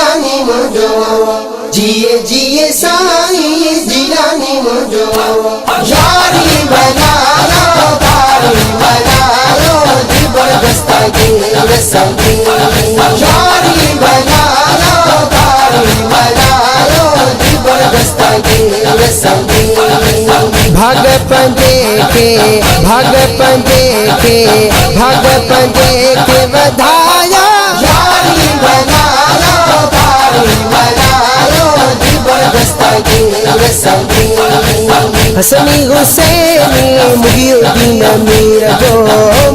जिलानी मुझो जिए जिए साईं जिलानी मुझो यारी बना लो तारी बना लो जबरदस्त गिर संगी यारी बना लो तारी बना लो जबरदस्त गिर संगी भाग पंजे के बधाया यारी बना लो तारी बना लो जबरदस्त गिर संगी हसनी हुसैनी मुहिउद्दीन मीर जो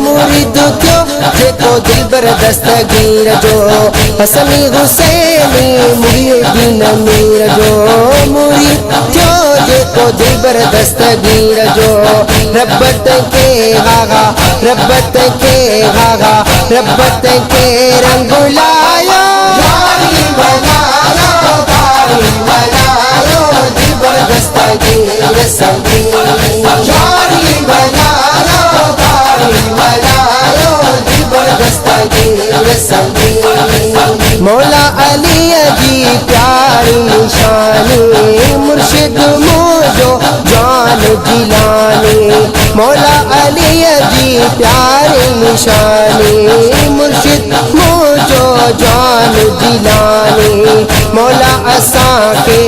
मुरीद क्यों देखो दिलबर दस्तगीर जो हसनी हुसैनी मुहिउद्दीन मीर जो मुरीद क्यों देखो दिलबर दस्तगीर जो रब्बत के गागा रब्बत के रंग लाया यारी बना लो तारी बना लो जबरदस्त गिर संगी यारी बना लो तारी बना लो जबरदस्त गिर संगी मौला अली जी प्यारी निशानी मुर्शिद मुझो जान जिलानी मौला अली जी प्यारी निशानी मुर्शिद मुझो जान जिलानी मौला असा के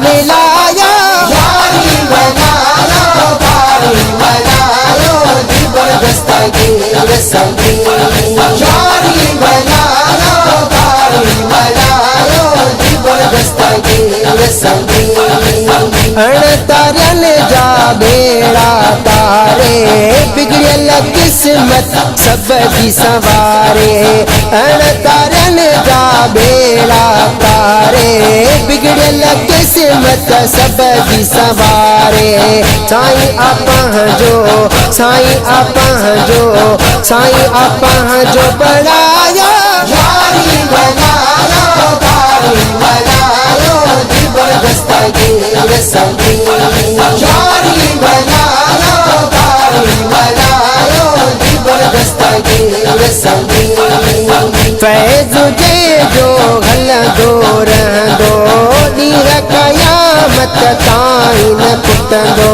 मिलाया यारी बना लो तारी बना लो जबरदस्त गिर संगी यारी बना लो तारी बना लो जबरदस्त गिर संगी अण तारन जा बेड़ा तारे बिगड़ल किस्मत सब की सवारे अण तारन जा बेड़ा तारे बिगड़ल किस्मत सब की सवारे साईं आपा जो बढ़ाया यारी बना लो तारी बना लो जबरदस्त गिर संगी यारी बना लो तारी बना लो जबरदस्त गिर संगी फैज़ जे जो हलंदो रहंदो ॾींहुं क़यामत ताईं न टुटंदो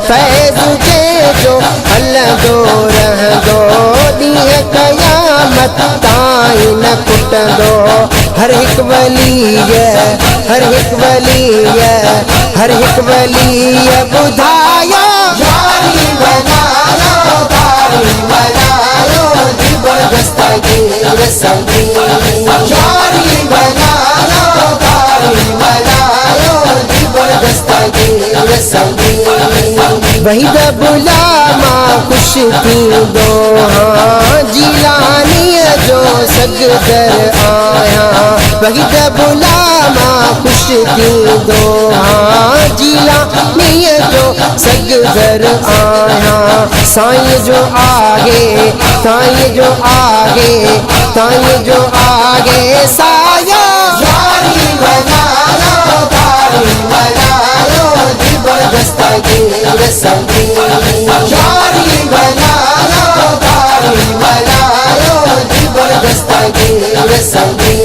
फैज़ जे जो हलंदो रहंदो ॾींहुं क़यामत ताईं न टुटंदो हर हिकु वलीय ॿुधाया यारी बना लो तारी बना लो जबरदस्त गिर संगी यारी बना लो तारी बना लो जबरदस्त गिर संगी वहीद बुलामा खुश थींदो हाँ जिलानी जो सगदर आया वहीद बुलामा खुश थींदो हाँ जिलानी जो सगदर आया साईं जो आगे साया यारी बना लो तारी बना लो जबरदस्त गिर संगी यारी बना लो तारी बना लो जबरदस्त गिर संगी